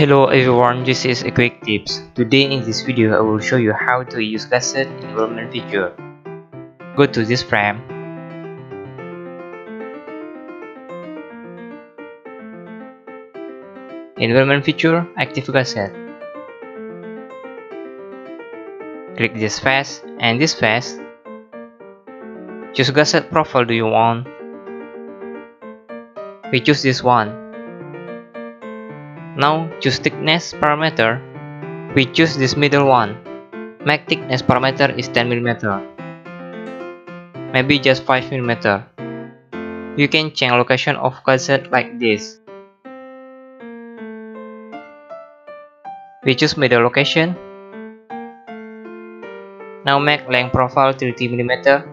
Hello everyone, this is a quick tips. Today in this video I will show you how to use Gazette environment feature. Go to this frame. Environment feature, active Gazette. Click this face and this face. Choose Gazette profile do you want. We choose this one. Now choose thickness parameter. We choose this middle one. Make thickness parameter is 10 mm. Maybe just 5 mm. You can change location of Gazette like this. We choose middle location. Now make length profile 30 mm.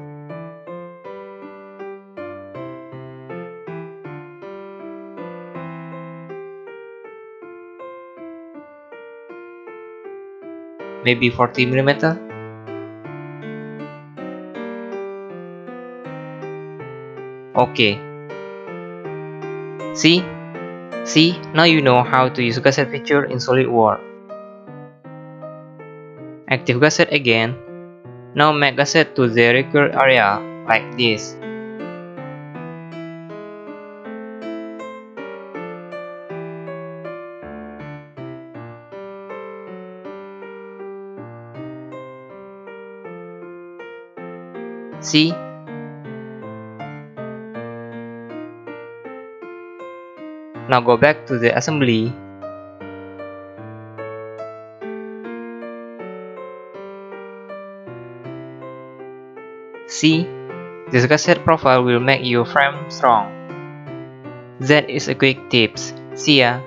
Maybe 40 mm. Okay. See, now you know how to use Gazette feature in SolidWorks. Active Gazette again. Now make Gazette to the required area like this. See? Now go back to the assembly. See? This Gazette profile will make your frame strong. That is a quick tips. See ya!